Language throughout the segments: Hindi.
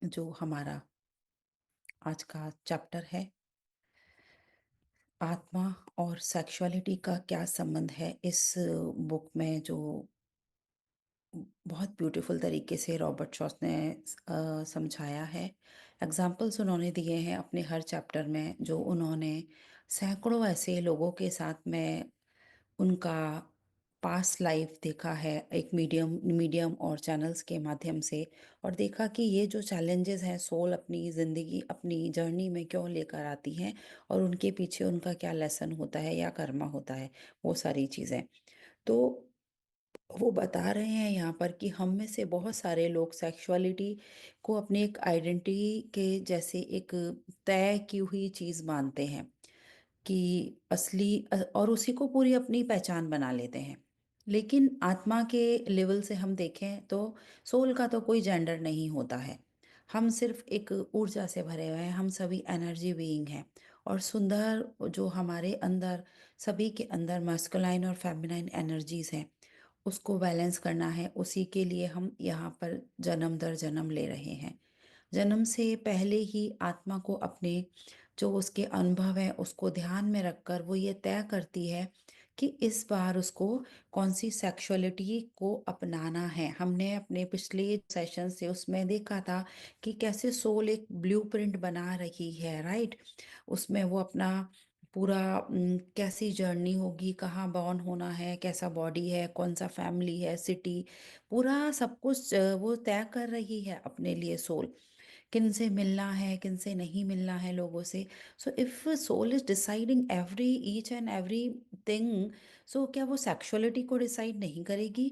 जो हमारा आज का चैप्टर है, आत्मा और सेक्सुअलिटी का क्या संबंध है। इस बुक में जो बहुत ब्यूटीफुल तरीके से रॉबर्ट शॉस ने समझाया है। एग्जाम्पल्स उन्होंने दिए हैं अपने हर चैप्टर में, जो उन्होंने सैकड़ों ऐसे लोगों के साथ में उनका पास्ट लाइफ देखा है, एक मीडियम और चैनल्स के माध्यम से, और देखा कि ये जो चैलेंजेस हैं सोल अपनी ज़िंदगी अपनी जर्नी में क्यों लेकर आती हैं, और उनके पीछे उनका क्या लेसन होता है या कर्मा होता है, वो सारी चीज़ें। तो वो बता रहे हैं यहाँ पर कि हम में से बहुत सारे लोग सेक्सुअलिटी को अपनी एक आइडेंटिटी के जैसे एक तय की हुई चीज़ मानते हैं, कि असली और उसी को पूरी अपनी पहचान बना लेते हैं। लेकिन आत्मा के लेवल से हम देखें तो सोल का तो कोई जेंडर नहीं होता है। हम सिर्फ एक ऊर्जा से भरे हुए हैं, हम सभी एनर्जी बीइंग हैं। और सुंदर जो हमारे अंदर, सभी के अंदर मस्कुलाइन और फेमिनाइन एनर्जीज हैं, उसको बैलेंस करना है। उसी के लिए हम यहाँ पर जन्म दर जन्म ले रहे हैं। जन्म से पहले ही आत्मा को अपने जो उसके अनुभव है उसको ध्यान में रखकर वो ये तय करती है कि इस बार उसको कौन सी सेक्सुअलिटी को अपनाना है। हमने अपने पिछले सेशन से उसमें देखा था कि कैसे सोल एक ब्लूप्रिंट बना रही है, राइट। उसमें वो अपना पूरा कैसी जर्नी होगी, कहाँ बॉर्न होना है, कैसा बॉडी है, कौन सा फैमिली है, सिटी, पूरा सब कुछ वो तय कर रही है अपने लिए सोल। किन से मिलना है, किन से नहीं मिलना है लोगों से। So if soul is deciding every each and everything, so क्या वो सेक्सुअलिटी को डिसाइड नहीं करेगी?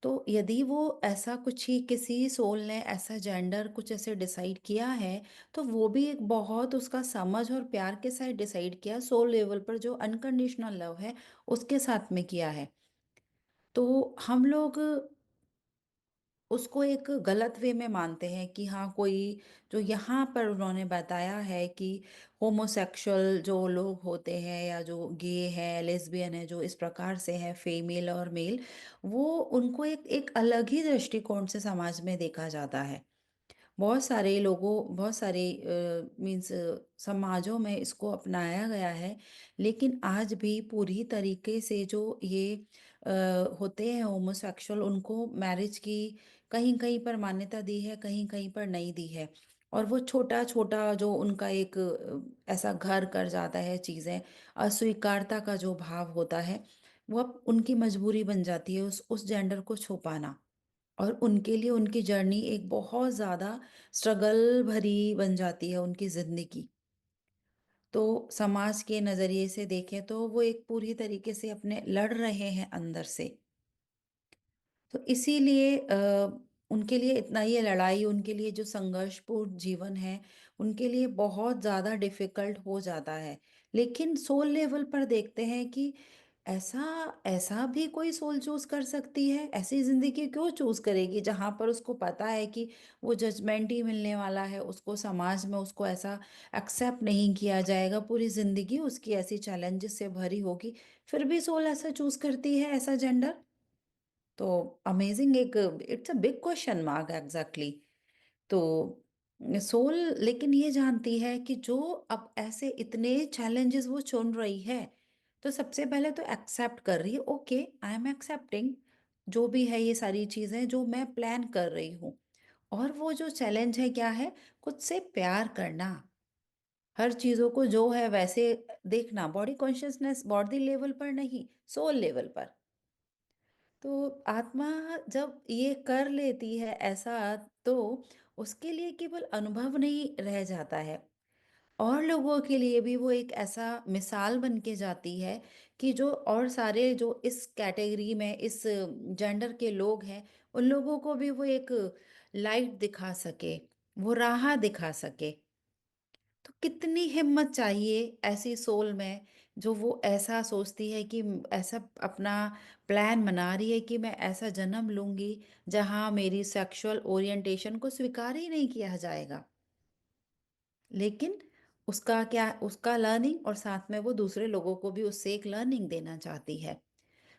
तो यदि वो ऐसा कुछ ही किसी सोल ने ऐसा जेंडर कुछ ऐसे डिसाइड किया है, तो वो भी एक बहुत उसका समझ और प्यार के साथ डिसाइड किया, सोल लेवल पर जो अनकंडीशनल लव है उसके साथ में किया है। तो हम लोग उसको एक गलत वे में मानते हैं कि हाँ, कोई जो यहाँ पर उन्होंने बताया है कि होमोसेक्सुअल जो लोग होते हैं या जो गे है, लेस्बियन है, जो इस प्रकार से है, फीमेल और मेल, वो उनको एक एक अलग ही दृष्टिकोण से समाज में देखा जाता है। बहुत सारे मीन्स समाजों में इसको अपनाया गया है। लेकिन आज भी पूरी तरीके से जो ये अ, होते हैं होमोसेक्सुअल, उनको मैरिज की कहीं कहीं पर मान्यता दी है, कहीं कहीं पर नहीं दी है। और वो छोटा छोटा जो उनका एक ऐसा घर कर जाता है, चीज़ें अस्वीकारता का जो भाव होता है, वो अब उनकी मजबूरी बन जाती है उस जेंडर को छुपाना। और उनके लिए उनकी जर्नी एक बहुत ज़्यादा स्ट्रगल भरी बन जाती है उनकी ज़िंदगी। तो समाज के नज़रिए से देखें तो वो एक पूरी तरीके से अपने लड़ रहे हैं अंदर से। तो इसीलिए उनके लिए इतना ये लड़ाई, उनके लिए जो संघर्षपूर्ण जीवन है, उनके लिए बहुत ज़्यादा डिफ़िकल्ट हो जाता है। लेकिन सोल लेवल पर देखते हैं कि ऐसा ऐसा भी कोई सोल चूज़ कर सकती है? ऐसी ज़िंदगी क्यों चूज़ करेगी जहाँ पर उसको पता है कि वो जजमेंट ही मिलने वाला है, उसको समाज में उसको ऐसा एक्सेप्ट नहीं किया जाएगा, पूरी ज़िंदगी उसकी ऐसी चैलेंजेस से भरी होगी, फिर भी सोल ऐसा चूज़ करती है, ऐसा जेंडर? तो अमेजिंग, एक it's a big question mark exactly. तो सोल लेकिन ये जानती है कि जो अब ऐसे इतने चैलेंजेस वो चुन रही है, तो सबसे पहले तो एक्सेप्ट कर रही है, ओके आई एम एक्सेप्टिंग जो भी है ये सारी चीजें जो मैं प्लान कर रही हूँ। और वो जो चैलेंज है क्या है? खुद से प्यार करना, हर चीजों को जो है वैसे देखना, बॉडी कॉन्शियसनेस बॉडी लेवल पर नहीं, सोल लेवल पर। तो आत्मा जब ये कर लेती है ऐसा, तो उसके लिए केवल अनुभव नहीं रह जाता है, और लोगों के लिए भी वो एक ऐसा मिसाल बन के जाती है कि जो और सारे जो इस कैटेगरी में इस जेंडर के लोग हैं, उन लोगों को भी वो एक लाइट दिखा सके, वो राह दिखा सके। तो कितनी हिम्मत चाहिए ऐसी सोल में, जो वो ऐसा सोचती है कि ऐसा अपना प्लान बना रही है कि मैं ऐसा जन्म लूंगी जहां मेरी सेक्सुअल ओरिएंटेशन को स्वीकार ही नहीं किया जाएगा। लेकिन उसका क्या, उसका लर्निंग और साथ में वो दूसरे लोगों को भी उससे एक लर्निंग देना चाहती है।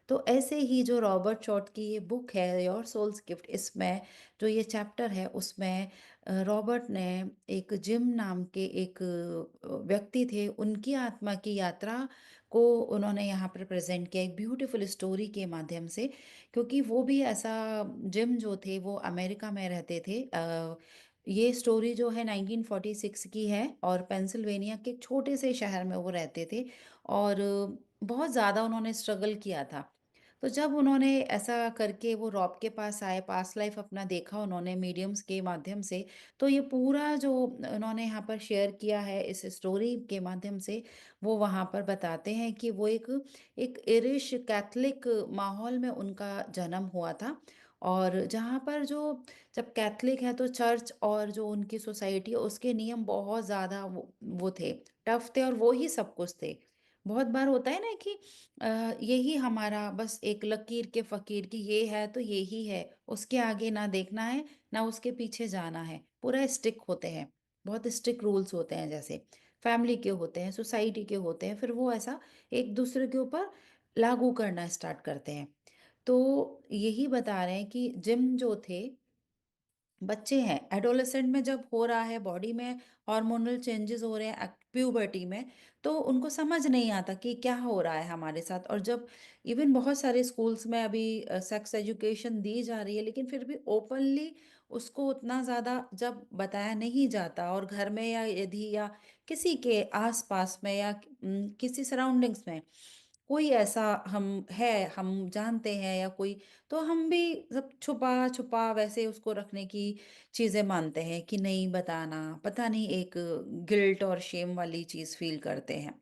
तो ऐसे ही जो रॉबर्ट शॉट की ये बुक है योर सोल्स गिफ्ट, इसमें जो ये चैप्टर है उसमें रॉबर्ट ने एक जिम नाम के एक व्यक्ति थे, उनकी आत्मा की यात्रा को उन्होंने यहाँ पर प्रेजेंट किया एक ब्यूटीफुल स्टोरी के माध्यम से। क्योंकि वो भी ऐसा जिम जो थे वो अमेरिका में रहते थे। ये स्टोरी जो है 1946 की है और पेंसिल्वेनिया के एक छोटे से शहर में वो रहते थे। और बहुत ज़्यादा उन्होंने स्ट्रगल किया था। तो जब उन्होंने ऐसा करके वो रॉब के पास आए, पास्ट लाइफ अपना देखा उन्होंने मीडियम्स के माध्यम से, तो ये पूरा जो उन्होंने यहाँ पर शेयर किया है इस स्टोरी के माध्यम से, वो वहाँ पर बताते हैं कि वो एक एक इरिश कैथलिक माहौल में उनका जन्म हुआ था। और जहाँ पर जो जब कैथलिक है तो चर्च और जो उनकी सोसाइटी है उसके नियम बहुत ज़्यादा वो थे, टफ थे और वो ही सब कुछ थे। बहुत बार होता है ना कि यही हमारा बस एक लकीर के फ़कीर की ये है तो ये ही है, उसके आगे ना देखना है, ना उसके पीछे जाना है, पूरा स्ट्रिक्ट होते हैं, बहुत स्ट्रिक्ट रूल्स होते हैं जैसे फैमिली के होते हैं, सोसाइटी के होते हैं, फिर वो ऐसा एक दूसरे के ऊपर लागू करना स्टार्ट करते हैं। तो यही बता रहे हैं कि जिम जो थे बच्चे हैं, एडोलेसेंट में जब हो रहा है बॉडी में हार्मोनल चेंजेस हो रहे हैं प्यूबर्टी में, तो उनको समझ नहीं आता कि क्या हो रहा है हमारे साथ। और जब इवन बहुत सारे स्कूल्स में अभी सेक्स एजुकेशन दी जा रही है, लेकिन फिर भी ओपनली उसको उतना ज़्यादा जब बताया नहीं जाता, और घर में या यदि या किसी के आसपास में या किसी सराउंडिंग्स में कोई ऐसा हम जानते हैं या कोई, तो हम भी सब छुपा-छुपा वैसे उसको रखने की चीज़ें मानते हैं कि नहीं बताना, पता नहीं एक गिल्ट और शेम वाली चीज़ फ़ील करते हैं।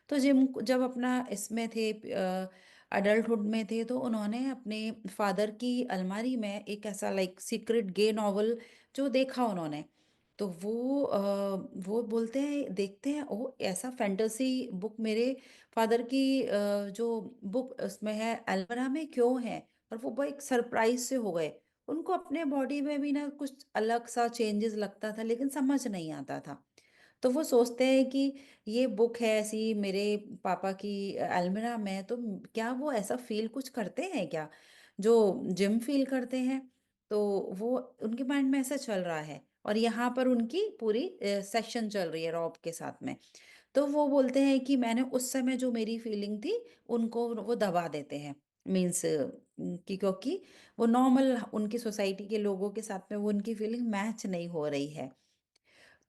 तो जब अपना इसमें थे अडल्टहुड में थे तो उन्होंने अपने फ़ादर की अलमारी में एक ऐसा लाइक सीक्रेट गे नॉवल जो देखा उन्होंने। तो वो बोलते हैं देखते हैं ओह! ऐसा फैंटेसी बुक मेरे फ़ादर की जो बुक उसमें है अलमीरा में क्यों है? और वो बहुत एक सरप्राइज़ से हो गए। उनको अपने बॉडी में भी ना कुछ अलग-सा चेंजेज़ लगता था लेकिन समझ नहीं आता था। तो वो सोचते हैं कि ये बुक है ऐसी मेरे पापा की अलमीरा में, तो क्या वो ऐसा फ़ील कुछ करते हैं क्या? जो जिम फ़ील करते हैं? तो वो उनके माइंड में ऐसा चल रहा है और यहाँ पर उनकी पूरी सेशन चल रही है रॉब के साथ में। तो वो बोलते हैं कि मैंने उस समय जो मेरी फीलिंग थी, उनको वो दबा देते हैं। मीन्स कि क्योंकि वो नॉर्मल उनकी सोसाइटी के लोगों के साथ में वो उनकी फीलिंग मैच नहीं हो रही है।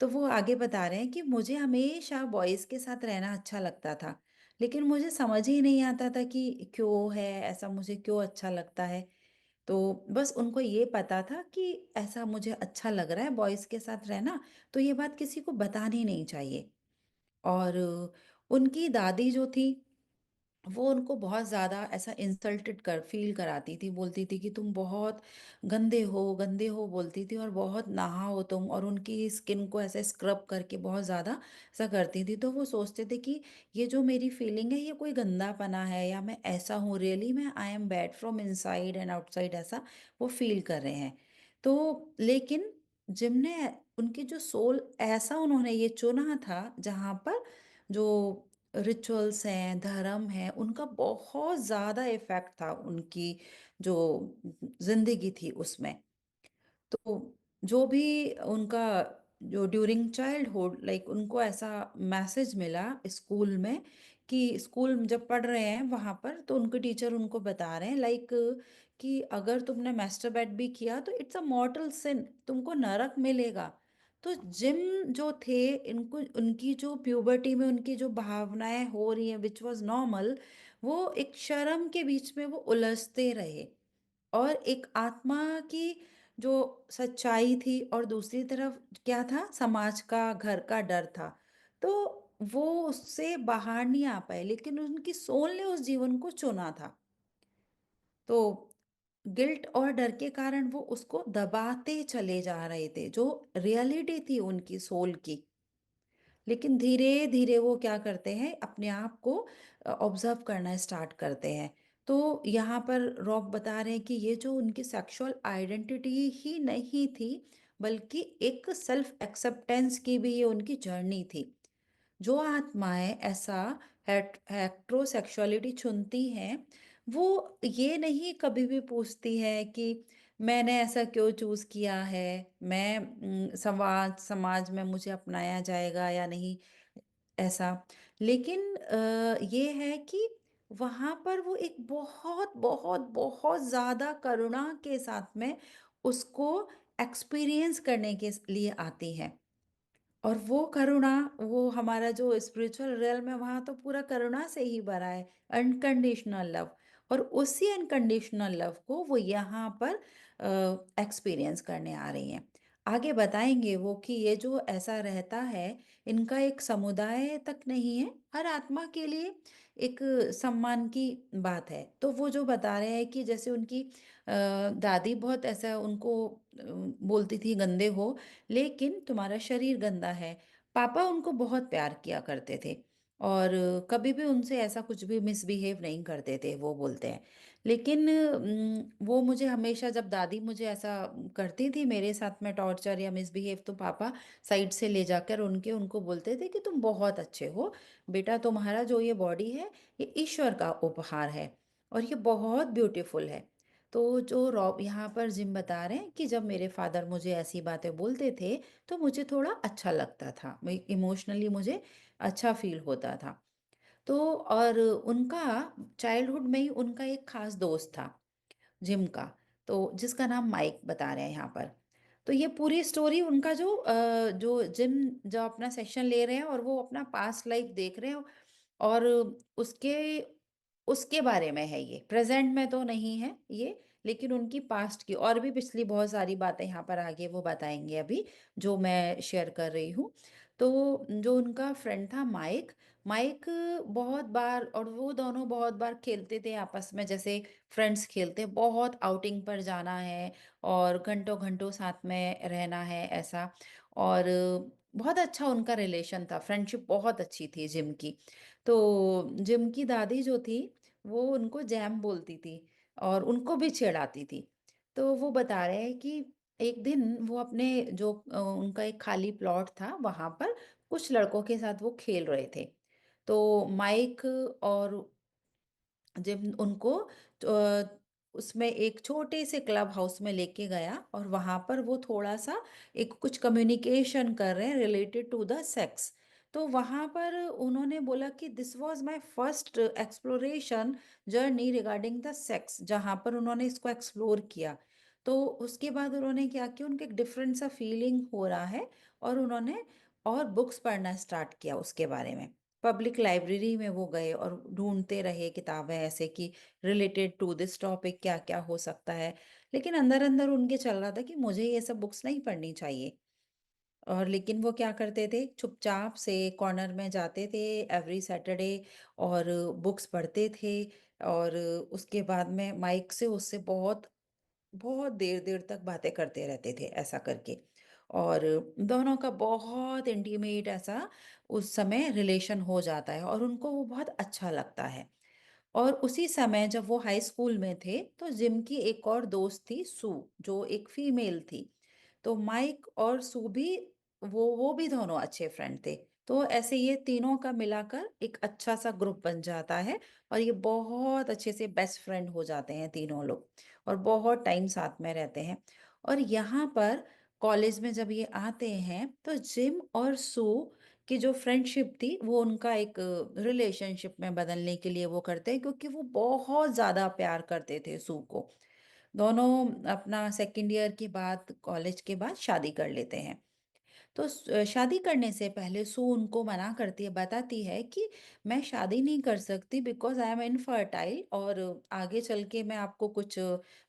तो वो आगे बता रहे हैं कि मुझे हमेशा बॉयज़ के साथ रहना अच्छा लगता था, लेकिन मुझे समझ ही नहीं आता था कि क्यों है ऐसा, मुझे क्यों अच्छा लगता है। तो बस उनको ये पता था कि ऐसा मुझे अच्छा लग रहा है बॉयज़ के साथ रहना, तो ये बात किसी को बतानी नहीं चाहिए। और उनकी दादी जो थी, वो उनको बहुत ज़्यादा ऐसा इंसल्टेड कर फ़ील कराती थी, बोलती थी कि तुम बहुत गंदे हो बोलती थी और बहुत नहाओ तुम, और उनकी स्किन को ऐसे स्क्रब करके बहुत ज़्यादा ऐसा करती थी। तो वो सोचते थे कि ये जो मेरी फीलिंग है ये कोई गंदापना है या मैं ऐसा हूँ, रियली मैं I am bad from inside and outside, ऐसा वो फ़ील कर रहे हैं। तो लेकिन जिम ने उनकी जो सोल ऐसा उन्होंने ये चुना था जहाँ पर जो रिचुअल्स हैं, धर्म है, उनका बहुत ज़्यादा इफ़ेक्ट था उनकी जो ज़िंदगी थी उसमें। तो जो भी उनका जो ड्यूरिंग चाइल्डहुड लाइक उनको ऐसा मैसेज मिला स्कूल में कि स्कूल में जब पढ़ रहे हैं वहाँ पर, तो उनके टीचर उनको बता रहे हैं लाइक कि अगर तुमने मास्टरबेट भी किया तो इट्स अ मॉर्टल सिन, तुमको नरक मिलेगा। तो जिम जो थे इनको उनकी जो प्यूबर्टी में उनकी जो भावनाएं हो रही हैं विच वाज नॉर्मल, वो एक शर्म के बीच में वो उलझते रहे। और एक आत्मा की जो सच्चाई थी और दूसरी तरफ क्या था, समाज का, घर का डर था। तो वो उससे बाहर नहीं आ पाए, लेकिन उनकी सोल ने उस जीवन को चुना था। तो गिल्ट और डर के कारण वो उसको दबाते चले जा रहे थे, जो रियलिटी थी उनकी सोल की। लेकिन धीरे-धीरे वो क्या करते हैं, अपने आप को ऑब्ज़र्व करना स्टार्ट करते हैं। तो यहाँ पर रॉब बता रहे हैं कि ये जो उनकी सेक्सुअल आइडेंटिटी ही नहीं थी, बल्कि एक सेल्फ एक्सेप्टेंस की भी ये उनकी जर्नी थी। जो आत्माएँ ऐसा हेट्रोसेक्सुअलिटी चुनती हैं, वो ये नहीं कभी भी पूछती है कि मैंने ऐसा क्यों चूज़ किया है, मैं समाज समाज में मुझे अपनाया जाएगा या नहीं, ऐसा। लेकिन ये है कि वहाँ पर वो एक बहुत, बहुत, बहुत ज़्यादा करुणा के साथ में उसको एक्सपीरियंस करने के लिए आती हैं। और वो करुणा, वो हमारा जो स्पिरिचुअल रियल्म है वहाँ तो पूरा करुणा से ही भरा है, अनकंडीशनल लव। और उसी अनकंडीशनल लव को वो यहाँ पर एक्सपीरियंस करने आ रही हैं। आगे बताएंगे वो कि ये जो ऐसा रहता है, इनका एक समुदाय तक नहीं है, हर आत्मा के लिए एक सम्मान की बात है। तो वो जो बता रहे हैं कि जैसे उनकी दादी बहुत ऐसा उनको बोलती थी, गंदे हो लेकिन तुम्हारा शरीर गंदा है। पापा उनको बहुत प्यार किया करते थे और कभी भी उनसे ऐसा कुछ भी मिसबिहेव नहीं करते थे, वो बोलते हैं। लेकिन वो मुझे हमेशा, जब दादी मुझे ऐसा करती थी मेरे साथ में टॉर्चर या मिसबिहेव, तो पापा साइड से ले जाकर उनको बोलते थे कि तुम बहुत अच्छे हो बेटा, तुम्हारा जो ये बॉडी है ये ईश्वर का उपहार है और ये बहुत ब्यूटीफुल है। तो जो रॉब यहाँ पर जिम बता रहे हैं कि जब मेरे फादर मुझे ऐसी बातें बोलते थे तो मुझे थोड़ा अच्छा लगता था, इमोशनली मुझे अच्छा फील होता था। तो और उनका चाइल्डहुड में ही उनका एक खास दोस्त था जिम का, तो जिसका नाम माइक बता रहे हैं यहाँ पर। तो ये पूरी स्टोरी उनका जो जिम जो अपना सेशन ले रहे हैं और वो अपना पास्ट लाइफ देख रहे हैं और उसके उसके बारे में है, ये प्रेजेंट में तो नहीं है ये, लेकिन उनकी पास्ट की और भी पिछली बहुत सारी बातें यहाँ पर आगे वो बताएंगे अभी, जो मैं शेयर कर रही हूँ। तो जो उनका फ्रेंड था माइक, माइक बहुत बार, और वो दोनों बहुत बार खेलते थे आपस में, जैसे फ्रेंड्स खेलते हैं, बहुत आउटिंग पर जाना है और घंटों घंटों साथ में रहना है, ऐसा। और बहुत अच्छा उनका रिलेशन था, फ्रेंडशिप बहुत अच्छी थी जिम की। तो जिम की दादी जो थी वो उनको जैम बोलती थी और उनको भी चिढ़ाती थी। तो वो बता रहे हैं कि एक दिन वो अपने उनका एक खाली प्लॉट था वहां पर कुछ लड़कों के साथ वो खेल रहे थे। तो माइक और जब उनको उसमें एक छोटे से क्लब हाउस में लेके गया और वहां पर वो थोड़ा सा एक कुछ कम्युनिकेशन कर रहे हैं रिलेटेड टू द सेक्स। तो वहां पर उन्होंने बोला कि this was my first exploration journey regarding the sex, जहां पर उन्होंने इसको एक्सप्लोर किया। तो उसके बाद उन्होंने क्या किया, उनके एक डिफरेंट सा फीलिंग हो रहा है और उन्होंने और बुक्स पढ़ना स्टार्ट किया उसके बारे में। पब्लिक लाइब्रेरी में वो गए और ढूंढते रहे किताबें ऐसे कि रिलेटेड टू दिस टॉपिक क्या क्या हो सकता है। लेकिन अंदर अंदर उनके चल रहा था कि मुझे ये सब बुक्स नहीं पढ़नी चाहिए। और लेकिन वो क्या करते थे, चुपचाप से कॉर्नर में जाते थे एवरी सैटरडे और बुक्स पढ़ते थे। और उसके बाद में माइक से उससे बहुत बहुत देर देर तक बातें करते रहते थे ऐसा करके। और दोनों का बहुत इंटीमेट ऐसा उस समय रिलेशन हो जाता है और उनको वो बहुत अच्छा लगता है। और उसी समय जब वो हाई स्कूल में थे तो जिम की एक और दोस्त थी सू, जो एक फीमेल थी। तो माइक और सू भी, वो भी दोनों अच्छे फ्रेंड थे। तो ऐसे ये तीनों का मिलाकर एक अच्छा सा ग्रुप बन जाता है और ये बहुत अच्छे से बेस्ट फ्रेंड हो जाते हैं तीनों लोग और बहुत टाइम साथ में रहते हैं। और यहाँ पर कॉलेज में जब ये आते हैं तो जिम और सू की जो फ्रेंडशिप थी वो उनका एक रिलेशनशिप में बदलने के लिए वो करते हैं, क्योंकि वो बहुत ज़्यादा प्यार करते थे सू को। दोनों अपना सेकंड ईयर के बाद, कॉलेज के बाद शादी कर लेते हैं। तो शादी करने से पहले सू उनको मना करती है, बताती है कि मैं शादी नहीं कर सकती बिकॉज आई एम इनफर्टाइल और आगे चल के मैं आपको कुछ,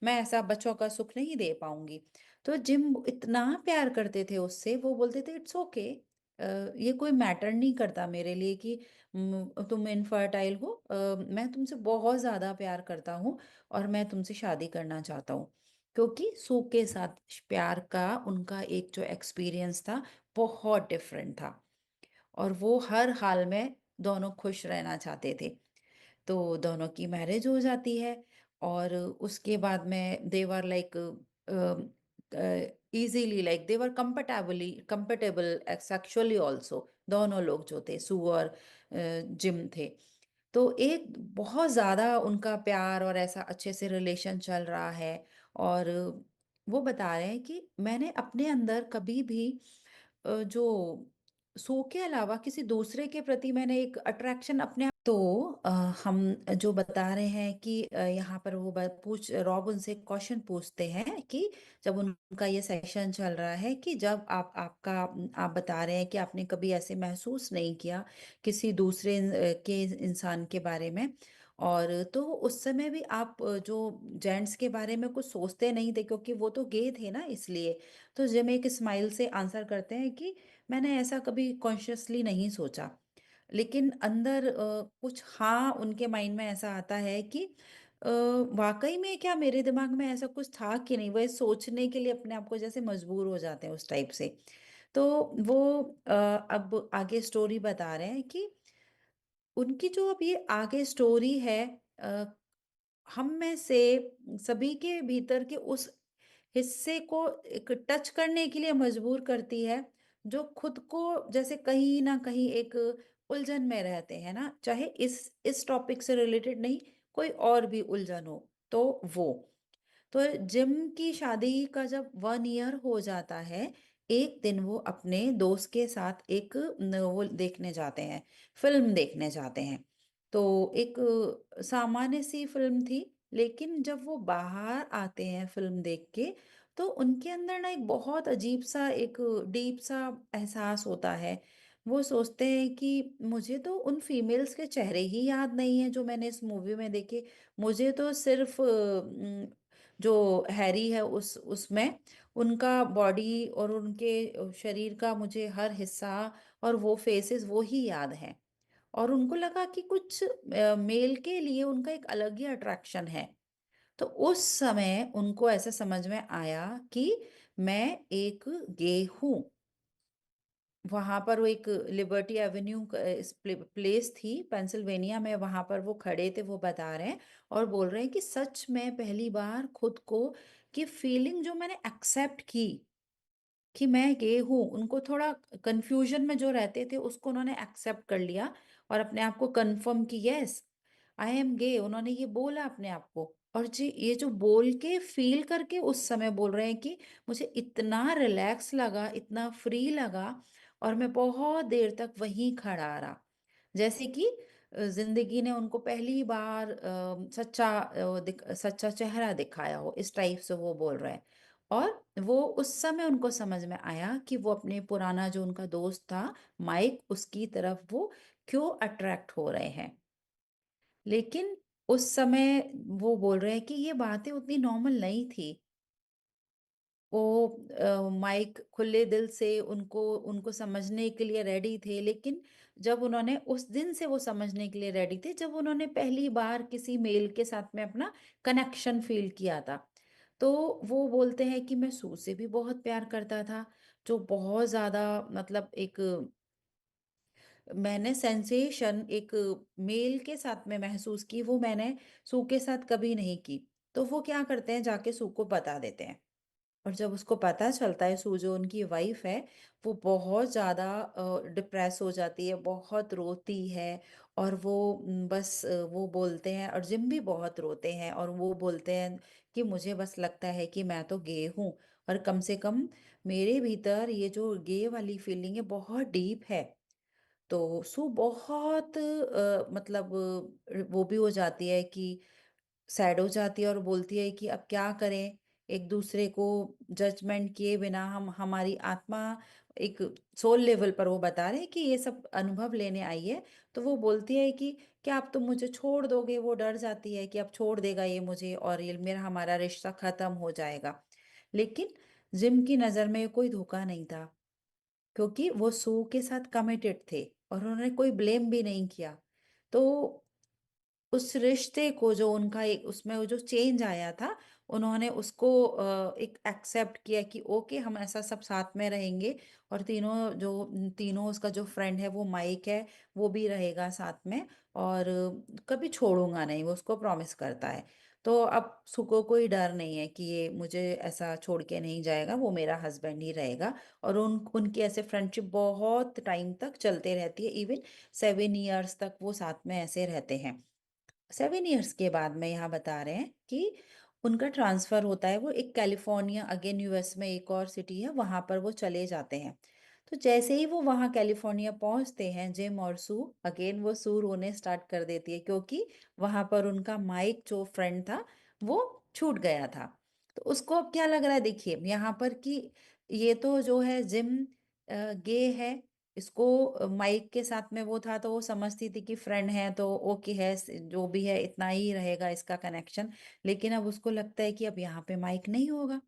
मैं ऐसा बच्चों का सुख नहीं दे पाऊंगी। तो जिम इतना प्यार करते थे उससे, वो बोलते थे इट्स ओके, ये कोई मैटर नहीं करता मेरे लिए कि तुम इनफर्टाइल हो, मैं तुमसे बहुत ज़्यादा प्यार करता हूँ और मैं तुमसे शादी करना चाहता हूँ। क्योंकि सू के साथ प्यार का उनका एक जो एक्सपीरियंस था बहुत डिफरेंट था और वो हर हाल में दोनों खुश रहना चाहते थे। तो दोनों की मैरिज हो जाती है और उसके बाद में देवर लाइक इजीली, लाइक देवर कंपेटेबल सेक्सुअली ऑल्सो, दोनों लोग जो थे सू और जिम थे। तो एक बहुत ज़्यादा उनका प्यार और ऐसा अच्छे से रिलेशन चल रहा है, और वो बता रहे हैं कि मैंने अपने अंदर कभी भी जो सो के अलावा किसी दूसरे के प्रति मैंने एक अट्रैक्शन अपने आप। तो हम जो बता रहे हैं कि यहाँ पर वो रॉब उनसे क्वेश्चन पूछते हैं कि जब उनका ये सेशन चल रहा है कि जब आप बता रहे हैं कि आपने कभी ऐसे महसूस नहीं किया किसी दूसरे के इंसान के बारे में, और तो उस समय भी आप जो जेंट्स के बारे में कुछ सोचते नहीं थे क्योंकि वो तो गे थे ना, इसलिए। तो जिम एक स्माइल से आंसर करते हैं कि मैंने ऐसा कभी कॉन्शियसली नहीं सोचा, लेकिन अंदर कुछ हाँ उनके माइंड में ऐसा आता है कि वाकई में क्या मेरे दिमाग में ऐसा कुछ था कि नहीं, वह सोचने के लिए अपने आप को जैसे मजबूर हो जाते हैं उस टाइप से। तो वो अब आगे स्टोरी बता रहे हैं कि उनकी जो अब ये आगे स्टोरी है, अ, हम में से सभी के भीतर के उस हिस्से को एक टच करने के लिए मजबूर करती है, जो खुद को जैसे कहीं ना कहीं एक उलझन में रहते हैं ना, चाहे इस टॉपिक से रिलेटेड नहीं, कोई और भी उलझन हो। तो वो तो जिम की शादी का जब 1 ईयर हो जाता है, एक दिन वो अपने दोस्त के साथ एक वो देखने जाते हैं, फिल्म देखने जाते हैं। तो एक सामान्य सी फिल्म थी, लेकिन जब वो बाहर आते हैं फिल्म देख के, तो उनके अंदर ना एक बहुत अजीब सा एक डीप सा एहसास होता है। वो सोचते हैं कि मुझे तो उन फीमेल्स के चेहरे ही याद नहीं है जो मैंने इस मूवी में देखे। मुझे तो सिर्फ जो हैरी है उसमें उनका बॉडी और उनके शरीर का मुझे हर हिस्सा और वो फेसेस वो ही याद है। और उनको लगा कि कुछ मेल के लिए उनका एक अलग ही अट्रैक्शन है। तो उस समय उनको ऐसा समझ में आया कि मैं एक गे हूँ। वहां पर वो एक लिबर्टी एवेन्यू प्लेस थी पेंसिल्वेनिया में, वहां पर वो खड़े थे, वो बता रहे हैं और बोल रहे हैं कि सच में पहली बार खुद को कि फीलिंग जो मैंने एक्सेप्ट की कि मैं गे हूँ, उनको थोड़ा कंफ्यूजन में जो रहते थे उसको उन्होंने एक्सेप्ट कर लिया और अपने आप को कंफर्म कि यस आई एम गे, उन्होंने ये बोला अपने आप को। और जी ये जो बोल के फील करके उस समय बोल रहे हैं कि मुझे इतना रिलैक्स लगा, इतना फ्री लगा, और मैं बहुत देर तक वहीं खड़ा रहा, जैसे कि जिंदगी ने उनको पहली बार सच्चा चेहरा दिखाया हो, इस टाइप से वो बोल रहे हैं। और वो उस समय उनको समझ में आया कि वो अपने पुराना जो उनका दोस्त था माइक, उसकी तरफ वो क्यों अट्रैक्ट हो रहे हैं। लेकिन उस समय वो बोल रहे हैं कि ये बातें उतनी नॉर्मल नहीं थी। वो माइक खुले दिल से उनको उनको समझने के लिए रेडी थे, लेकिन जब उन्होंने उस दिन से वो समझने के लिए रेडी थे जब उन्होंने पहली बार किसी मेल के साथ में अपना कनेक्शन फील किया था। तो वो बोलते हैं कि मैं सू से भी बहुत प्यार करता था, जो बहुत ज्यादा मतलब एक मैंने सेंसेशन एक मेल के साथ में महसूस की, वो मैंने सू के साथ कभी नहीं की। तो वो क्या करते हैं, जाके सू को बता देते हैं। और जब उसको पता चलता है, सू जो उनकी वाइफ है, वो बहुत ज़्यादा डिप्रेस हो जाती है, बहुत रोती है। और वो बस वो बोलते हैं, और जिम भी बहुत रोते हैं, और वो बोलते हैं कि मुझे बस लगता है कि मैं तो गे हूँ, और कम से कम मेरे भीतर ये जो गे वाली फीलिंग है बहुत डीप है। तो सू बहुत मतलब वो भी हो जाती है कि सैड हो जाती है और बोलती है कि अब क्या करें, एक दूसरे को जजमेंट किए बिना हम हमारी आत्मा एक सोल लेवल पर वो बता रहे हैं कि ये सब अनुभव लेने आई है। तो वो बोलती है कि क्या आप तो मुझे छोड़ दोगे, वो डर जाती है कि अब छोड़ देगा ये मुझे और ये मेरा हमारा रिश्ता खत्म हो जाएगा। लेकिन जिम की नज़र में ये कोई धोखा नहीं था, क्योंकि वो सू के साथ कमिटेड थे और उन्होंने कोई ब्लेम भी नहीं किया। तो उस रिश्ते को जो उनका एक उसमें वो जो चेंज आया था, उन्होंने उसको एक एक्सेप्ट किया कि ओके हम ऐसा सब साथ में रहेंगे। और तीनों उसका जो फ्रेंड है वो माइक है, वो भी रहेगा साथ में, और कभी छोड़ूंगा नहीं, वो उसको प्रॉमिस करता है। तो अब सु को कोई डर नहीं है कि ये मुझे ऐसा छोड़ के नहीं जाएगा, वो मेरा हस्बैंड ही रहेगा। और उनकी ऐसे फ्रेंडशिप बहुत टाइम तक चलते रहती है, इवन 7 इयर्स तक वो साथ में ऐसे रहते हैं। 7 इयर्स के बाद में यहाँ बता रहे हैं कि उनका ट्रांसफ़र होता है, वो एक कैलिफ़ोर्निया, अगेन यूएस में एक और सिटी है, वहाँ पर वो चले जाते हैं। तो जैसे ही वो वहाँ कैलिफ़ोर्निया पहुँचते हैं, जिम और सू, अगेन वो सू रोने स्टार्ट कर देती है, क्योंकि वहाँ पर उनका माइक जो फ्रेंड था, वो छूट गया था। तो उसको अब क्या लग रहा है देखिए यहाँ पर कि ये तो जो है जिम गे है, इसको माइक के साथ में वो था तो वो समझती थी कि फ्रेंड है तो ओके है, जो भी है इतना ही रहेगा इसका कनेक्शन। लेकिन अब उसको लगता है कि अब यहाँ पे माइक नहीं होगा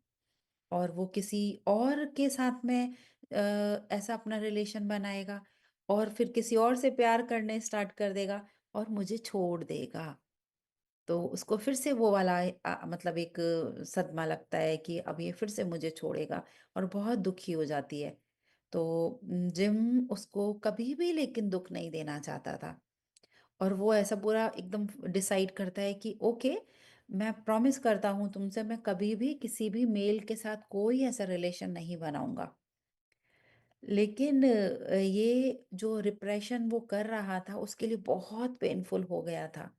और वो किसी और के साथ में ऐसा अपना रिलेशन बनाएगा और फिर किसी और से प्यार करने स्टार्ट कर देगा और मुझे छोड़ देगा। तो उसको फिर से वो वाला मतलब एक सदमा लगता है कि अब ये फिर से मुझे छोड़ेगा और बहुत दुखी हो जाती है। तो जिम उसको कभी भी लेकिन दुःख नहीं देना चाहता था और वो ऐसा पूरा एकदम डिसाइड करता है कि ओके, मैं प्रॉमिस करता हूँ तुमसे, मैं कभी भी किसी भी मेल के साथ कोई ऐसा रिलेशन नहीं बनाऊँगा। लेकिन ये जो रिप्रेशन वो कर रहा था उसके लिए बहुत पेनफुल हो गया था।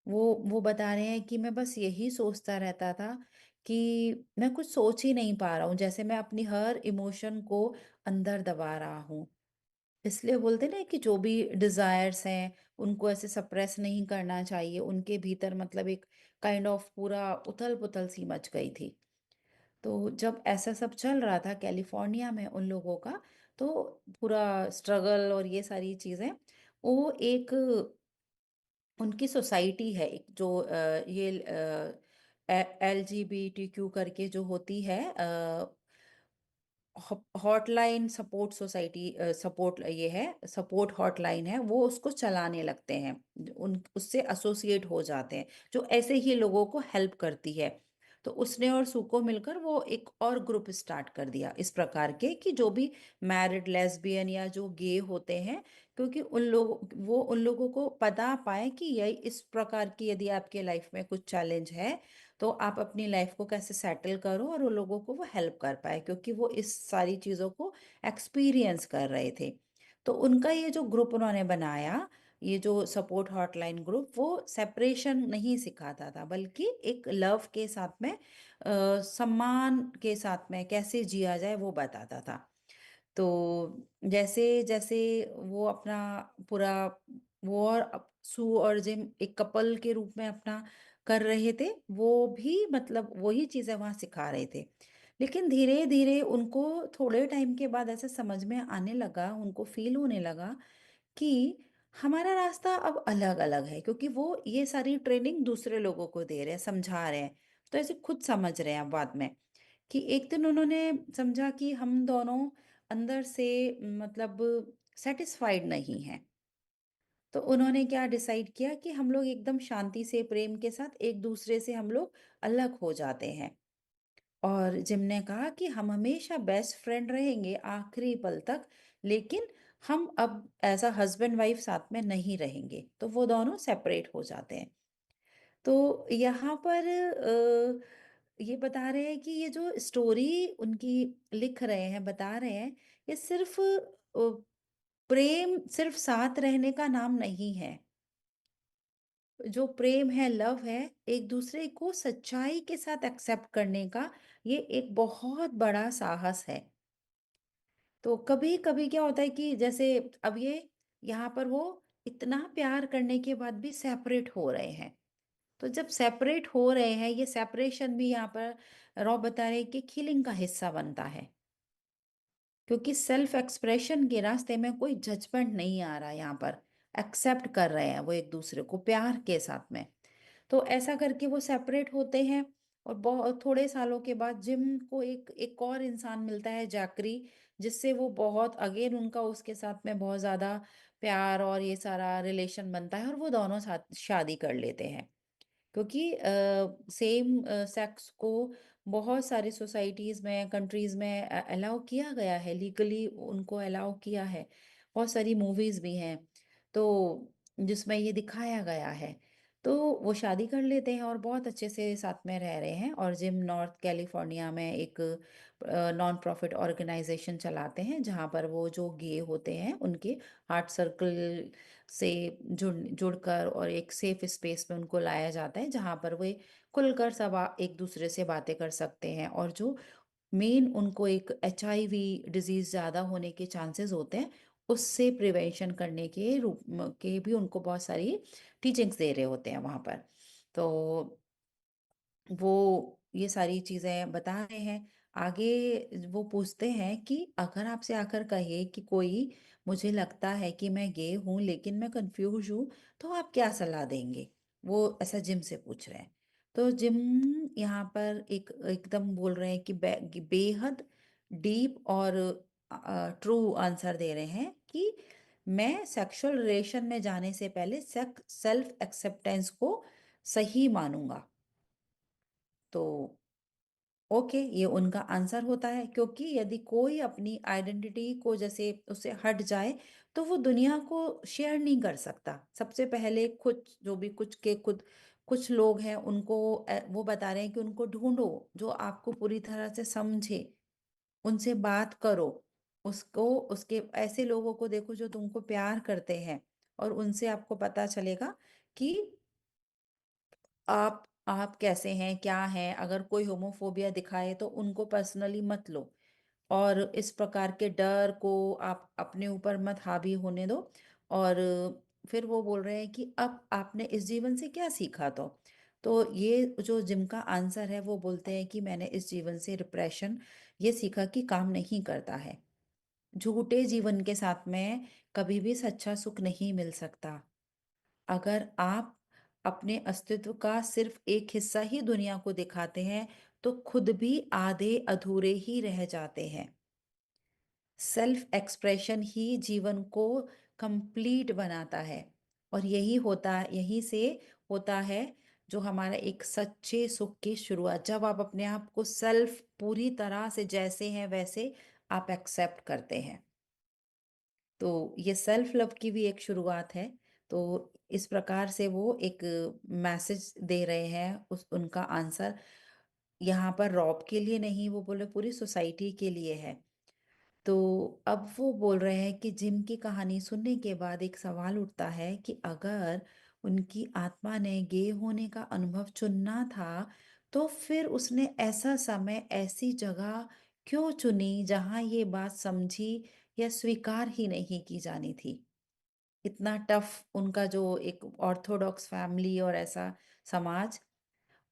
वो बता रहे हैं कि मैं बस यही सोचता रहता था कि मैं कुछ सोच ही नहीं पा रहा हूँ, जैसे मैं अपनी हर इमोशन को अंदर दबा रहा हूँ। इसलिए बोलते हैं ना कि जो भी डिज़ायर्स हैं, उनको ऐसे सप्रेस नहीं करना चाहिए, उनके भीतर मतलब एक काइंड ऑफ पूरा उथल-पुथल सी मच गई थी। तो जब ऐसा सब चल रहा था कैलिफ़ोर्निया में उन लोगों का, तो पूरा स्ट्रगल और ये सारी चीज़ें, वो एक उनकी सोसाइटी है एक जो ये एलजीबीटीक्यू करके जो होती है, हॉटलाइन सपोर्ट सोसाइटी, सपोर्ट ये है, सपोर्ट हॉटलाइन है, वो उसको चलाने लगते हैं, उन उससे एसोसिएट हो जाते हैं जो ऐसे ही लोगों को हेल्प करती है। तो उसने और सू को मिलकर वो एक और ग्रुप स्टार्ट कर दिया इस प्रकार के कि जो भी मैरिड लेस्बियन या जो गे होते हैं, क्योंकि उन लोगों को पता पाए कि यही इस प्रकार की यदि आपके लाइफ में कुछ चैलेंज है तो आप अपनी लाइफ को कैसे सेटल करो और उन लोगों को वो हेल्प कर पाए, क्योंकि वो इस सारी चीज़ों को एक्सपीरियंस कर रहे थे। तो उनका ये जो ग्रुप उन्होंने बनाया, ये जो सपोर्ट हॉटलाइन ग्रुप, वो सेपरेशन नहीं सिखाता था बल्कि एक लव के साथ में सम्मान के साथ में कैसे जिया जाए वो बताता था। तो जैसे-जैसे वो अपना पूरा वो और सू और जिम एक कपल के रूप में अपना कर रहे थे, वो भी मतलब वही चीज़ें वहाँ सिखा रहे थे। लेकिन धीरे-धीरे उनको थोड़े टाइम के बाद ऐसे समझ में आने लगा, उनको फ़ील होने लगा कि हमारा रास्ता अब अलग-अलग है, क्योंकि वो ये सारी ट्रेनिंग दूसरे लोगों को दे रहे हैं, समझा रहे हैं। तो ऐसे खुद समझ रहे हैं अब बाद में। कि एक दिन उन्होंने समझा कि हम दोनों अंदर से मतलब सैटिस्फाइड नहीं हैं। तो उन्होंने क्या डिसाइड किया कि हम लोग एकदम शांति से प्रेम के साथ एक दूसरे से हम लोग अलग हो जाते हैं। और जिम ने कहा कि हम हमेशा बेस्ट फ्रेंड रहेंगे आखिरी पल तक, लेकिन हम अब ऐसा हस्बैंड वाइफ साथ में नहीं रहेंगे। तो वो दोनों सेपरेट हो जाते हैं। तो यहाँ पर ये बता रहे हैं कि ये जो स्टोरी उनकी लिख रहे हैं, बता रहे हैं, ये सिर्फ़ प्रेम सिर्फ़ साथ रहने का नाम नहीं है। जो प्रेम है, लव है, एक-दूसरे को सच्चाई के साथ एक्सेप्ट करने का ये एक बहुत बड़ा साहस है। तो कभी-कभी क्या होता है कि जैसे अब ये यहाँ पर वो इतना प्यार करने के बाद भी सेपरेट हो रहे हैं। तो जब सेपरेट हो रहे हैं, ये सेपरेशन भी यहाँ पर रॉ बता रहे हैं कि हीलिंग का हिस्सा बनता है, क्योंकि सेल्फ एक्सप्रेशन के रास्ते में कोई जजमेंट नहीं आ रहा यहाँ पर, एक्सेप्ट कर रहे हैं वो एक दूसरे को प्यार के साथ में। तो ऐसा करके वो सेपरेट होते हैं और बहुत थोड़े सालों के बाद जिम को एक और इंसान मिलता है, जैकरी, जिससे वो बहुत अगेन उनका उसके साथ में बहुत ज़्यादा प्यार और ये सारा रिलेशन बनता है और वो दोनों साथ शादी कर लेते हैं। क्योंकि सेम सेक्स को बहुत सारी सोसाइटीज़ में, कंट्रीज़ में अलाउ किया गया है, लीगली उनको अलाउ किया है। बहुत सारी मूवीज़ भी हैं, तो जिसमें ये दिखाया गया है। तो वो शादी कर लेते हैं और बहुत अच्छे से साथ में रह रहे हैं, और जिम नॉर्थ कैलिफोर्निया में एक नॉन प्रॉफिट ऑर्गेनाइजेशन चलाते हैं, जहाँ पर वो जो गे होते हैं उनके हार्ट सर्कल से जुड़कर और एक सेफ स्पेस में उनको लाया जाता है, जहाँ पर वे खुलकर सब एक दूसरे से बातें कर सकते हैं, और जो मेन उनको एक एचआईवी डिजीज ज़्यादा होने के चांसेस होते हैं, उससे प्रिवेंशन करने के रूप के भी उनको बहुत सारी टीचिंग्स दे रहे होते हैं वहाँ पर। तो वो ये सारी चीज़ें बता रहे हैं। आगे वो पूछते हैं कि अगर आपसे आकर कहे कि कोई, मुझे लगता है कि मैं गे हूँ लेकिन मैं कंफ्यूज हूँ, तो आप क्या सलाह देंगे? वो ऐसा जिम से पूछ रहे हैं। तो जिम यहाँ पर एकदम बोल रहे हैं कि बेहद डीप और ट्रू आंसर दे रहे हैं कि मैं सेक्सुअल रिलेशन में जाने से पहले सेल्फ एक्सेप्टेंस को सही मानूंगा। तो ओके, ये उनका आंसर होता है, क्योंकि यदि कोई अपनी आइडेंटिटी को जैसे उससे हट जाए, तो वो दुनिया को शेयर नहीं कर सकता। सबसे पहले खुद जो भी कुछ लोग हैं उनको वो बता रहे हैं कि उनको ढूंढो जो आपको पूरी तरह से समझे, उनसे बात करो, उसको उसके ऐसे लोगों को देखो जो तुमको प्यार करते हैं, और उनसे आपको पता चलेगा कि आप कैसे हैं, क्या हैं। अगर कोई होमोफोबिया दिखाए तो उनको पर्सनली मत लो, और इस प्रकार के डर को आप अपने ऊपर मत हावी होने दो। और फिर वो बोल रहे हैं कि अब आपने इस जीवन से क्या सीखा? तो ये जो जिम का आंसर है, वो बोलते हैं कि मैंने इस जीवन से रिप्रेशन ये सीखा कि काम नहीं करता है। झूठे जीवन के साथ में कभी भी सच्चा सुख नहीं मिल सकता। अगर आप अपने अस्तित्व का सिर्फ एक हिस्सा ही दुनिया को दिखाते हैं, तो खुद भी आधे अधूरे ही रह जाते हैं। सेल्फ एक्सप्रेशन ही जीवन को कंप्लीट बनाता है, और यही से होता है जो हमारा एक सच्चे सुख की शुरुआत, जब आप अपने आप को सेल्फ पूरी तरह से जैसे हैं वैसे आप एक्सेप्ट करते हैं। तो ये सेल्फ लव की भी एक शुरुआत है। तो इस प्रकार से वो एक मैसेज दे रहे हैं, उस उनका आंसर यहाँ पर रॉब के लिए नहीं, वो बोले पूरी सोसाइटी के लिए है। तो अब वो बोल रहे हैं कि जिम की कहानी सुनने के बाद एक सवाल उठता है कि अगर उनकी आत्मा ने गे होने का अनुभव चुनना था, तो फिर उसने ऐसा समय, ऐसी जगह क्यों चुनी जहां ये बात समझी या स्वीकार ही नहीं की जानी थी? इतना टफ उनका जो एक ऑर्थोडॉक्स फैमिली और ऐसा समाज,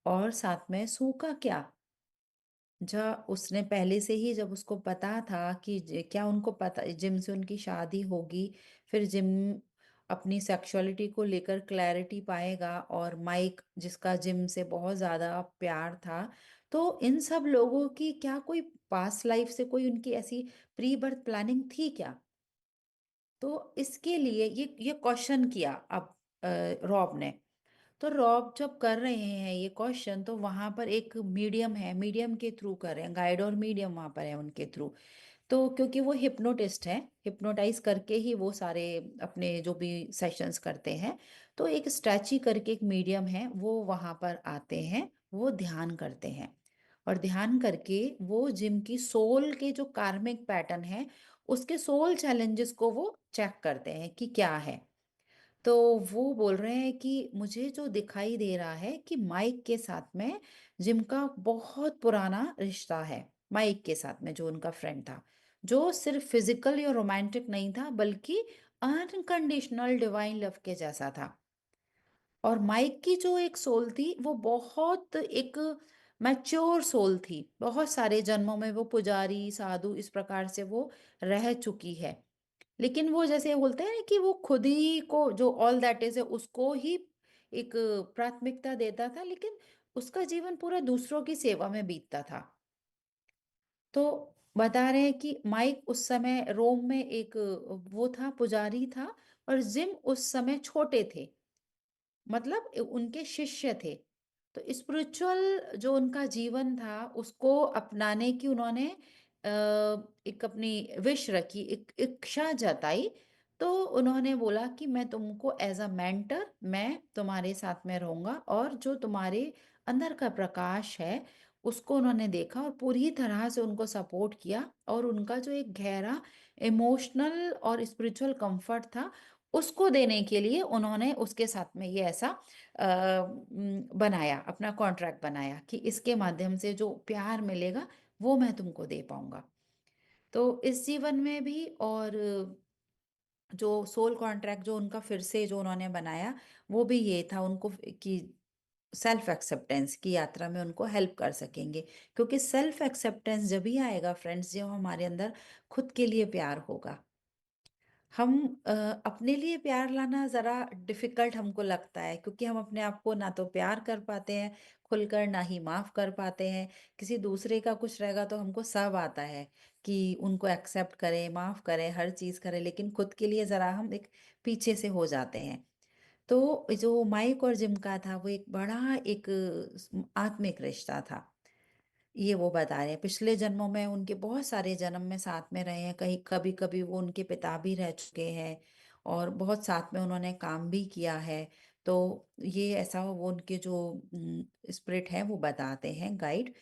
और साथ में सूखा क्या, जब उसने पहले से ही, जब उसको पता था कि क्या उनको पता जिम से उनकी शादी होगी, फिर जिम अपनी सेक्सुअलिटी को लेकर क्लैरिटी पाएगा, और माइक जिसका जिम से बहुत ज़्यादा प्यार था, तो इन सब लोगों की क्या कोई पास्ट लाइफ से कोई उनकी ऐसी प्री बर्थ प्लानिंग थी क्या? तो इसके लिए ये क्वेश्चन किया अब रॉब ने। तो रॉब जब कर रहे हैं ये क्वेश्चन, तो वहां पर एक मीडियम है, मीडियम के थ्रू कर रहे हैं, गाइड और मीडियम वहां पर है उनके थ्रू। तो क्योंकि वो हिप्नोटिस्ट है, हिप्नोटाइज करके ही वो सारे अपने जो भी सेशंस करते हैं, तो एक स्टैची करके एक मीडियम है, वो वहां पर आते हैं, वो ध्यान करते हैं, और ध्यान करके वो जिम की सोल के जो कार्मिक पैटर्न है, उसके सोल चैलेंजेस को वो चेक करते हैं कि क्या है। तो वो बोल रहे हैं कि मुझे जो दिखाई दे रहा है कि माइक के साथ में जिम का बहुत पुराना रिश्ता है, माइक के साथ में जो उनका फ्रेंड था, जो सिर्फ फिजिकल या रोमांटिक नहीं था, बल्कि अनकंडीशनल डिवाइन लव के जैसा था। और माइक की जो एक सोल थी, वो बहुत एक मैच्योर सोल थी, बहुत सारे जन्मों में वो पुजारी साधु इस प्रकार से वो रह चुकी है। लेकिन वो जैसे बोलते हैं ना कि वो खुद ही को जो ऑल दैट इज है उसको ही एक प्राथमिकता देता था, लेकिन उसका जीवन पूरा दूसरों की सेवा में बीतता था। तो बता रहे हैं कि माइक उस समय रोम में एक वो था, पुजारी था, और जिम उस समय छोटे थे, मतलब उनके शिष्य थे। तो स्पिरिचुअल जो उनका जीवन था उसको अपनाने की उन्होंने एक अपनी विश रखी, एक इच्छा जताई। तो उन्होंने बोला कि मैं तुमको एज़ अ मेंटर मैं तुम्हारे साथ में रहूँगा, और जो तुम्हारे अंदर का प्रकाश है, उसको उन्होंने देखा और पूरी तरह से उनको सपोर्ट किया, और उनका जो एक गहरा इमोशनल और स्पिरिचुअल कंफर्ट था, उसको देने के लिए उन्होंने उसके साथ में ये ऐसा बनाया, अपना कॉन्ट्रैक्ट बनाया कि इसके माध्यम से जो प्यार मिलेगा, वो मैं तुमको दे पाऊँगा। तो इस जीवन में भी, और जो सोल कॉन्ट्रैक्ट जो उनका फिर से जो उन्होंने बनाया, वो भी ये था उनको कि सेल्फ एक्सेप्टेंस की यात्रा में उनको हेल्प कर सकेंगे, क्योंकि सेल्फ एक्सेप्टेंस जब ही आएगा फ्रेंड्स, जब हमारे अंदर खुद के लिए प्यार होगा। हम अपने लिए प्यार लाना ज़रा डिफ़िकल्ट हमको लगता है, क्योंकि हम अपने आप को ना तो प्यार कर पाते हैं खुलकर, ना ही माफ़ कर पाते हैं। किसी दूसरे का कुछ रहेगा तो हमको सब आता है कि उनको एक्सेप्ट करें, माफ़ करें, हर चीज़ करें, लेकिन खुद के लिए ज़रा हम एक पीछे से हो जाते हैं। तो जो माइक और जिम का था, वो एक बड़ा एक आत्मिक रिश्ता था। ये वो बता रहे हैं, पिछले जन्मों में उनके बहुत सारे जन्म में साथ में रहे हैं, कहीं कभी-कभी वो उनके पिता भी रह चुके हैं, और बहुत साथ में उन्होंने काम भी किया है। तो ये ऐसा वो उनके जो स्पिरिट है वो बताते हैं, गाइड।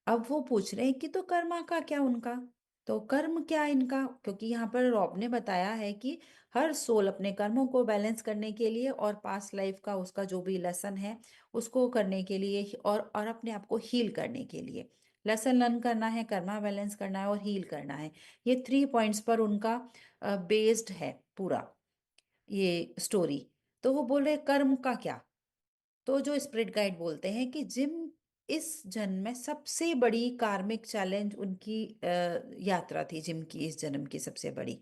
अब वो पूछ रहे हैं कि तो कर्मा का क्या उनका? तो कर्म क्या इनका? क्योंकि यहाँ पर रॉब ने बताया है कि हर सोल अपने कर्मों को बैलेंस करने के लिए, और पास्ट लाइफ का उसका जो भी लेसन है, उसको करने के लिए और अपने आप को हील करने के लिए। लेसन लर्न करना है, कर्मा बैलेंस करना है और हील करना है। ये 3 पॉइंट्स पर उनका बेस्ड है पूरा ये स्टोरी। तो वो बोल रहे कर्म का क्या? तो जो स्पिरिट गाइड बोलते हैं कि जिम इस जन्म में सबसे बड़ी कार्मिक चैलेंज उनकी यात्रा थी, जिम की इस जन्म की सबसे बड़ी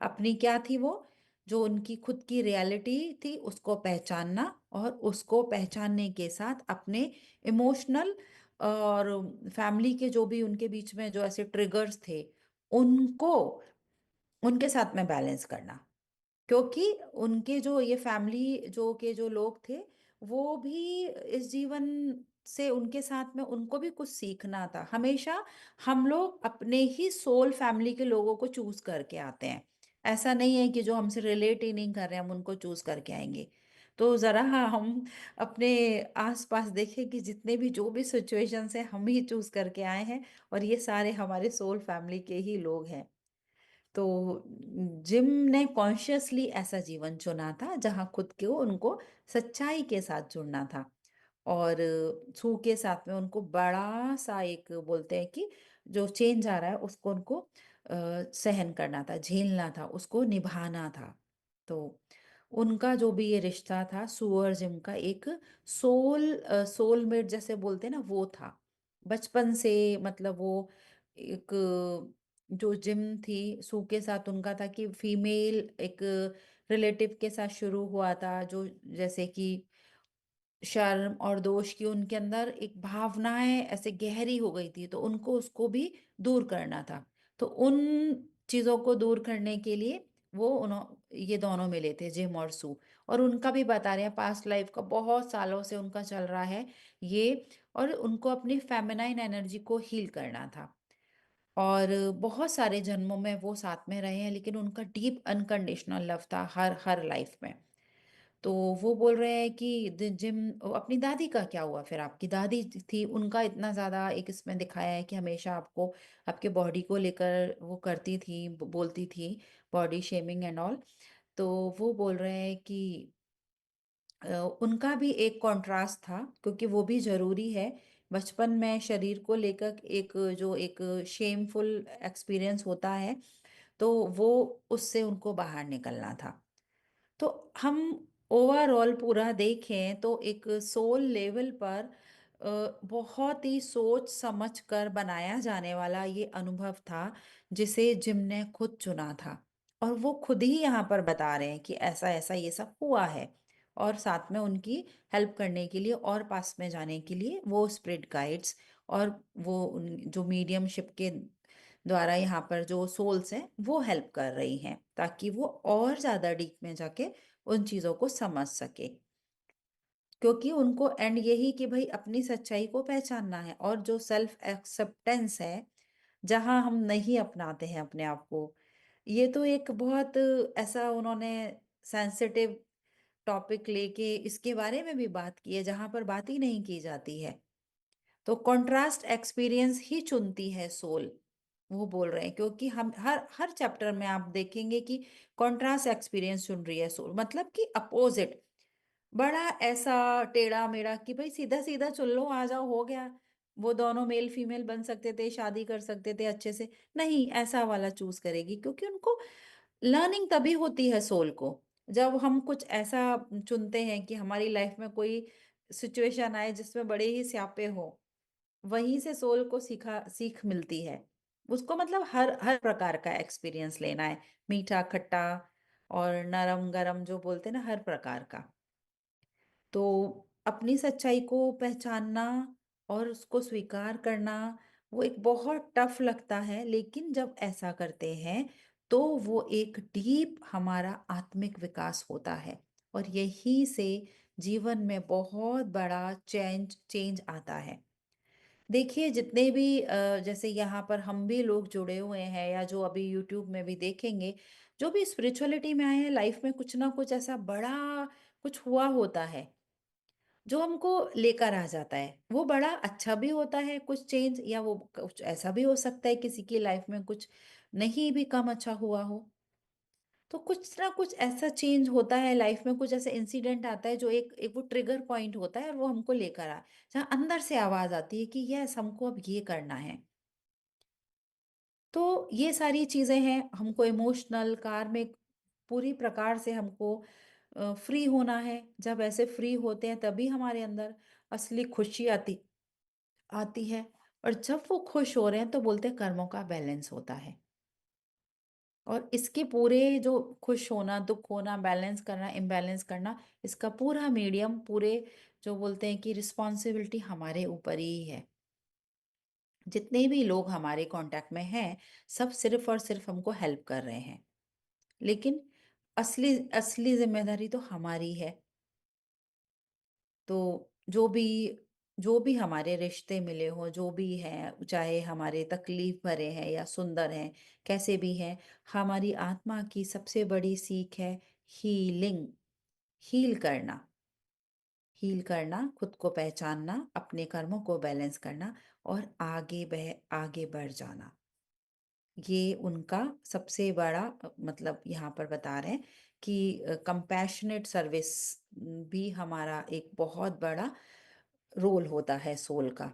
अपनी क्या थी वो, जो उनकी खुद की रियलिटी थी उसको पहचानना, और उसको पहचानने के साथ अपने इमोशनल और फैमिली के जो भी उनके बीच में जो ऐसे ट्रिगर्स थे, उनको उनके साथ में बैलेंस करना। क्योंकि उनके जो ये फैमिली जो लोग थे, वो भी इस जीवन से उनके साथ में उनको भी कुछ सीखना था। हमेशा हम लोग अपने ही सोल फैमिली के लोगों को चूज करके आते हैं। ऐसा नहीं है कि जो हमसे रिलेट ही नहीं कर रहे हम उनको चूज करके आएंगे। तो जरा हम अपने आसपास देखें कि जितने भी जो भी सिचुएशंस है, हम ही चूज करके आए हैं, और ये सारे हमारे सोल फैमिली के ही लोग हैं। तो जिम ने कॉन्शियसली ऐसा जीवन चुना था जहाँ खुद को उनको सच्चाई के साथ जुड़ना था, और सू के साथ में उनको बड़ा सा एक बोलते हैं कि जो चेंज आ रहा है उसको उनको सहन करना था, झेलना था, उसको निभाना था। तो उनका जो भी ये रिश्ता था सू और जिम का, एक सोलमेट जैसे बोलते हैं ना, वो था बचपन से। मतलब वो एक जो जिम थी सू के साथ उनका था कि फीमेल एक रिलेटिव के साथ शुरू हुआ था, जो जैसे कि शर्म और दोष की उनके अंदर एक भावनाएं ऐसे गहरी हो गई थी, तो उनको उसको भी दूर करना था। तो उन चीजों को दूर करने के लिए वो ये दोनों मिले थे, जिम और सू। और उनका भी बता रहे हैं पास्ट लाइफ का बहुत सालों से उनका चल रहा है ये, और उनको अपनी फेमिनाइन एनर्जी को हील करना था। और बहुत सारे जन्मों में वो साथ में रहे हैं, लेकिन उनका डीप अनकंडीशनल लव था हर हर लाइफ में। तो वो बोल रहे हैं कि जिम अपनी दादी का क्या हुआ? फिर आपकी दादी थी, उनका इतना ज्यादा एक इसमें दिखाया है कि हमेशा आपको आपके बॉडी को लेकर वो करती थी, बोलती थी, बॉडी शेमिंग एंड ऑल। तो वो बोल रहे हैं कि उनका भी एक कॉन्ट्रास्ट था, क्योंकि वो भी जरूरी है। बचपन में शरीर को लेकर एक जो एक शेमफुल एक्सपीरियंस होता है, तो वो उससे उनको बाहर निकलना था। तो हम ओवरऑल पूरा देखें तो एक सोल लेवल पर बहुत ही सोच समझ कर बनाया जाने वाला ये अनुभव था, जिसे जिम ने खुद चुना था। और वो खुद ही यहाँ पर बता रहे हैं कि ऐसा ऐसा ये सब हुआ है, और साथ में उनकी हेल्प करने के लिए और पास में जाने के लिए वो स्पिरिट गाइड्स और वो जो मीडियमशिप के द्वारा यहाँ पर जो सोल्स हैं वो हेल्प कर रही हैं, ताकि वो और ज्यादा डीप में जाके उन चीजों को समझ सके। क्योंकि उनको एंड यही कि भाई अपनी सच्चाई को पहचानना है, और जो सेल्फ एक्सेप्टेंस है, जहां हम नहीं अपनाते हैं अपने आप को, ये तो एक बहुत ऐसा उन्होंने सेंसिटिव टॉपिक लेके इसके बारे में भी बात की है, जहाँ पर बात ही नहीं की जाती है। तो कॉन्ट्रास्ट एक्सपीरियंस ही चुनती है सोल, वो बोल रहे हैं, क्योंकि हम हर हर चैप्टर में आप देखेंगे कि कॉन्ट्रास्ट एक्सपीरियंस चुन रही है सोल, मतलब कि अपोजिट। बड़ा ऐसा टेढ़ा मेढ़ा कि भाई सीधा सीधा चुन लो, आ जाओ, हो गया। वो दोनों मेल फीमेल बन सकते थे, शादी कर सकते थे अच्छे से। नहीं, ऐसा वाला चूज करेगी, क्योंकि उनको लर्निंग तभी होती है सोल को, जब हम कुछ ऐसा चुनते हैं कि हमारी लाइफ में कोई सिचुएशन आए जिसमें बड़े ही स्यापे हो। वहीं से सोल को सीख मिलती है। उसको मतलब हर हर प्रकार का एक्सपीरियंस लेना है, मीठा, खट्टा और नरम, गरम जो बोलते हैं ना, हर प्रकार का। तो अपनी सच्चाई को पहचानना और उसको स्वीकार करना, वो एक बहुत टफ लगता है, लेकिन जब ऐसा करते हैं तो वो एक डीप हमारा आत्मिक विकास होता है, और यही से जीवन में बहुत बड़ा चेंज चेंज आता है। देखिए, जितने भी जैसे यहाँ पर हम भी लोग जुड़े हुए हैं, या जो अभी यूट्यूब में भी देखेंगे, जो भी स्पिरिचुअलिटी में आए हैं, लाइफ में कुछ ना कुछ ऐसा बड़ा कुछ हुआ होता है जो हमको लेकर आ जाता है। वो बड़ा अच्छा भी होता है कुछ चेंज, या वो कुछ ऐसा भी हो सकता है किसी की लाइफ में कुछ नहीं भी कम अच्छा हुआ हो। तो कुछ ना कुछ ऐसा चेंज होता है लाइफ में, कुछ ऐसा इंसिडेंट आता है जो एक एक वो ट्रिगर पॉइंट होता है, और वो हमको लेकर आ, जहाँ अंदर से आवाज आती है कि यस, हमको अब ये करना है। तो ये सारी चीजें हैं, हमको इमोशनल कार्मिक पूरी प्रकार से हमको फ्री होना है। जब ऐसे फ्री होते हैं तभी हमारे अंदर असली खुशी आती आती है। और जब वो खुश हो रहे हैं तो बोलते हैं कर्मों का बैलेंस होता है। और इसके पूरे जो खुश होना, दुख होना, बैलेंस करना, इम्बैलेंस करना, इसका पूरा मीडियम, पूरे जो बोलते हैं कि रिस्पॉन्सिबिलिटी हमारे ऊपर ही है। जितने भी लोग हमारे कांटेक्ट में हैं, सब सिर्फ और सिर्फ हमको हेल्प कर रहे हैं, लेकिन असली असली जिम्मेदारी तो हमारी है। तो जो भी हमारे रिश्ते मिले हों, जो भी हैं, चाहे हमारे तकलीफ भरे हैं या सुंदर हैं, कैसे भी हैं, हमारी आत्मा की सबसे बड़ी सीख है हीलिंग। हील करना, हील करना, खुद को पहचानना, अपने कर्मों को बैलेंस करना, और आगे बढ़ जाना। ये उनका सबसे बड़ा मतलब यहाँ पर बता रहे हैं कि कंपैशनेट सर्विस भी हमारा एक बहुत बड़ा रोल होता है सोल का।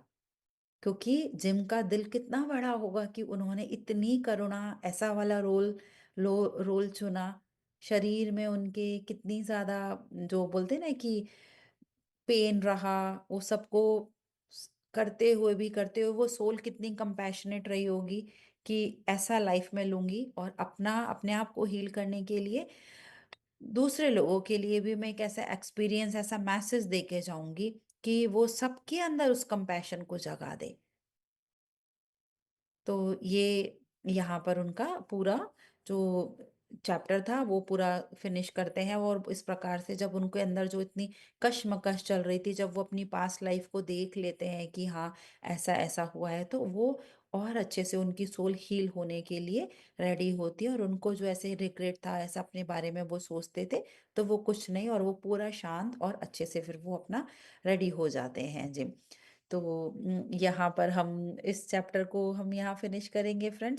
क्योंकि जिम का दिल कितना बड़ा होगा कि उन्होंने इतनी करुणा, ऐसा वाला रोल चुना। शरीर में उनके कितनी ज्यादा, जो बोलते हैं ना कि पेन रहा, वो सबको करते हुए वो सोल कितनी कंपैशनेट रही होगी कि ऐसा लाइफ में लूंगी, और अपने आप को हील करने के लिए दूसरे लोगों के लिए भी मैं एक ऐसा एक्सपीरियंस, ऐसा मैसेज दे के जाऊंगी कि वो सबके अंदर उस कंपैशन को जगा दे। तो ये यहाँ पर उनका पूरा जो चैप्टर था वो पूरा फिनिश करते हैं, और इस प्रकार से जब उनके अंदर जो इतनी कश्मकश चल रही थी, जब वो अपनी पास्ट लाइफ को देख लेते हैं कि हाँ, ऐसा ऐसा हुआ है, तो वो और अच्छे से उनकी सोल हील होने के लिए रेडी होती है। और उनको जो ऐसे रिग्रेट था, ऐसा अपने बारे में वो सोचते थे, तो वो कुछ नहीं, और वो पूरा शांत और अच्छे से फिर वो अपना रेडी हो जाते हैं जिम। तो यहाँ पर हम इस चैप्टर को हम यहाँ फिनिश करेंगे फ्रेंड्स।